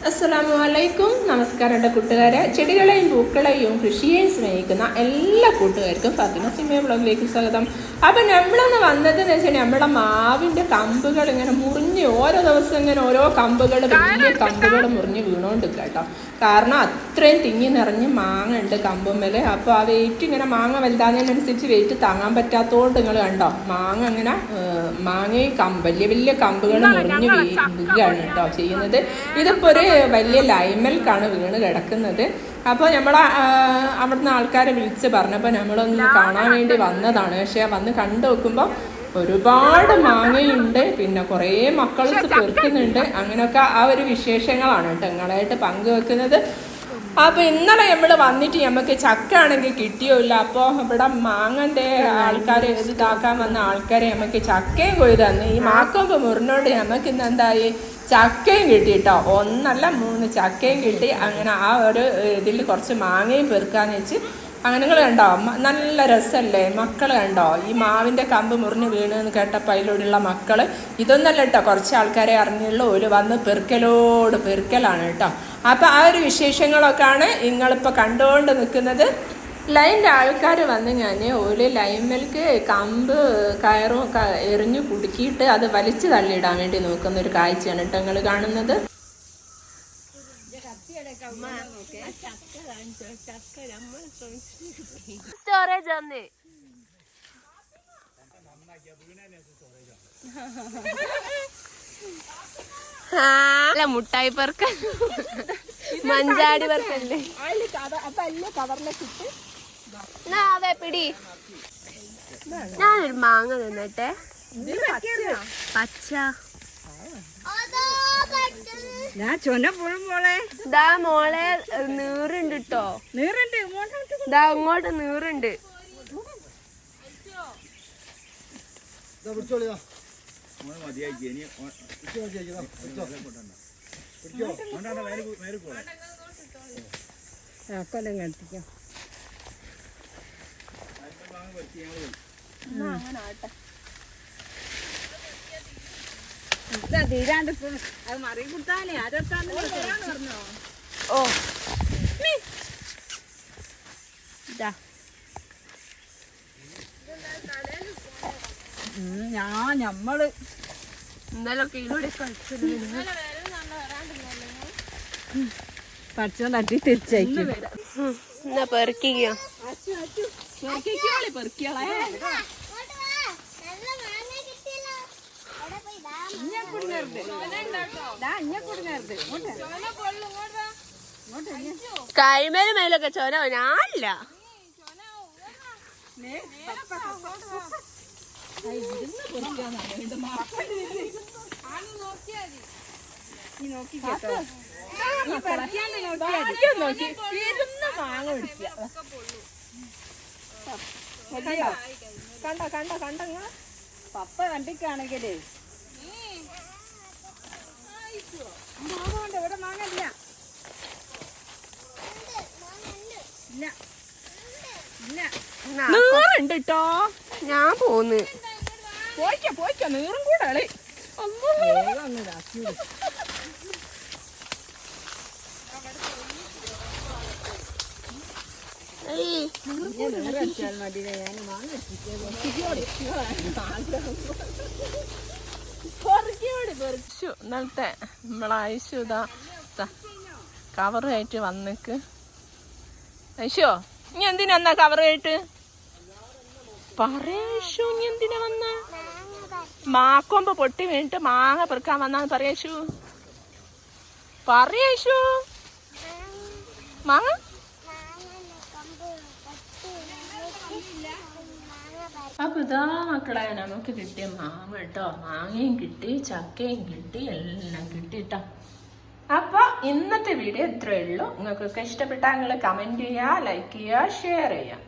അസ്സലാമലൈക്കും. നമസ്കാരം എൻ്റെ കൂട്ടുകാരെ. ചെടികളെയും പൂക്കളെയും കൃഷിയെയും സ്നേഹിക്കുന്ന എല്ലാ കൂട്ടുകാർക്കും ഫാത്തിമ സിമിയ വ്ളോഗിലേക്ക് സ്വാഗതം. അപ്പം നമ്മളൊന്ന് വന്നതെന്ന് വെച്ചാൽ നമ്മുടെ മാവിൻ്റെ കമ്പുകൾ ഇങ്ങനെ മുറിഞ്ഞ് ഓരോ ദിവസം ഇങ്ങനെ ഓരോ കമ്പുകൾ വലിയ കമ്പുകൾ മുറിഞ്ഞ് വീണുകൊണ്ടിരിക്കുക കേട്ടോ. കാരണം അത്രയും തിങ്ങി നിറഞ്ഞ് മാങ്ങ ഉണ്ട് കമ്പുമ്മൽ. അപ്പോൾ ആ വെയിറ്റ് ഇങ്ങനെ മാങ്ങ വലുതാകുന്നതിനനുസരിച്ച് വെയിറ്റ് താങ്ങാൻ പറ്റാത്തതുകൊണ്ട് നിങ്ങൾ കണ്ടോ മാങ്ങ അങ്ങനെ മാങ്ങയും വലിയ വലിയ കമ്പുകൾ മുറിഞ്ഞ് വീഴുകയാണ് കേട്ടോ ചെയ്യുന്നത്. ഇതിപ്പോൾ ഒരു വലിയ ലൈമൽക്കാണ് വീണ് കിടക്കുന്നത്. അപ്പോൾ അവിടുന്ന് ആൾക്കാരെ വിളിച്ച് പറഞ്ഞപ്പോൾ നമ്മളൊന്ന് കാണാൻ വേണ്ടി വന്നതാണ്. പക്ഷേ വന്ന് കണ്ടു നോക്കുമ്പോൾ ഒരുപാട് മാങ്ങയുണ്ട്, പിന്നെ കുറേ മക്കൾ പെറുക്കുന്നുണ്ട്. അങ്ങനെയൊക്കെ ആ ഒരു വിശേഷങ്ങളാണ് കേട്ടോ നിങ്ങളായിട്ട് പങ്കുവെക്കുന്നത്. അപ്പോൾ ഇന്നലെ നമ്മൾ വന്നിട്ട് നമുക്ക് ചക്ക ആണെങ്കിൽ കിട്ടിയോ ഇല്ല. അപ്പോൾ ഇവിടെ മാങ്ങൻ്റെ ആൾക്കാർ ഇതാക്കാൻ വന്ന ആൾക്കാരെ നമുക്ക് ചക്കയും കൊയ്ത് തന്നു. ഈ മാക്കൊമ്പ് മുറിനോണ്ട് നമുക്ക് ഇന്ന് എന്തായി ചക്കയും കിട്ടി കേട്ടോ. 1 അല്ല 3 ചക്കയും കിട്ടി. അങ്ങനെ ആ ഒരു ഇതിൽ കുറച്ച് മാങ്ങയും പെറുക്കാന്ന് വെച്ച് അങ്ങനെ നിങ്ങൾ കണ്ടോ നല്ല രസമല്ലേ മക്കൾ കണ്ടോ. ഈ മാവിൻ്റെ കമ്പ് മുറിഞ്ഞ് വീണെന്ന് കേട്ടപ്പോൾ അതിലൂടെയുള്ള മക്കൾ ഇതൊന്നല്ല കേട്ടോ, കുറച്ച് ആൾക്കാരെ അറിഞ്ഞുള്ളൂ. ഒരു വന്ന് പെറുക്കലാണ് കേട്ടോ. അപ്പോൾ ആ ഒരു വിശേഷങ്ങളൊക്കെയാണ് നിങ്ങളിപ്പോൾ കണ്ടുകൊണ്ട് നിൽക്കുന്നത്. ലൈൻ്റെ ആൾക്കാർ വന്ന് ഞാൻ ഒരു ലൈൻമേൽക്ക് കമ്പ് കയറും എറിഞ്ഞു കുടുക്കിയിട്ട് അത് വലിച്ചു തള്ളിയിടാൻ വേണ്ടി നോക്കുന്ന ഒരു കാഴ്ചയാണ് കേട്ടോ നിങ്ങൾ കാണുന്നത്. മുട്ടായി പെറുക്ക മഞ്ചാടി പെറുക്കല്ലേ അതെ പിടി. ഞാനൊരു മാങ്ങ തിന്നട്ടെ. പച്ച ദാ മോളെ നീറുണ്ട് കേട്ടോ. ദാ അങ്ങോട്ട് നീറുണ്ട്. കൊല്ലം കത്തിക്കാം തീരാണ്ട് അത് മറി കൊടുത്താലേ ആരൊക്കാന്ന് പറഞ്ഞോ. ഓ ഞമ്മള് ഇന്നലെ ഇതിലൂടെ പഠിച്ചോ തട്ടി തിരിച്ചയക്കും. എന്നാ പെറുക്കിക്കോ പെറുക്കിയോളെ കൈമേല് മേലൊക്കെ ചോന ഞാനില്ല. കണ്ട പപ്പ കണ്ടിക്കാണെങ്കിലേ ഇവിടെ മാങ്ങല്ല. നീറുണ്ട് കേട്ടോ. ഞാൻ പോന്ന് പോയിക്കോ നീറും കൂടെ കളി. ഇന്നലത്തെ നമ്മളെ ഐശു ഇതാ കവറായിട്ട് വന്നിക്ക്. ഐശോ ഇനി എന്തിനാ കവറായിട്ട് പറയൂ. ഇനി എന്തിനാ വന്ന മാക്കൊമ്പ് പൊട്ടി വീണിട്ട് മാങ്ങ പെറുക്കാൻ വന്നാന്ന് പറയൂ. മാങ്ങ അപ്പൊ ഇതാ മക്കളെ നമുക്ക് കിട്ടിയ മാങ്ങ കേട്ടോ. മാങ്ങയും കിട്ടി, ചക്കയും കിട്ടി, എല്ലാം കിട്ടിട്ടോ. അപ്പൊ ഇന്നത്തെ വീഡിയോ ഇത്രയേ ഉള്ളൂ. നിങ്ങൾക്കൊക്കെ ഇഷ്ടപ്പെട്ടാൽ നിങ്ങൾ കമന്റ് ചെയ്യുക, ലൈക്ക് ചെയ്യുക, ഷെയർ ചെയ്യുക.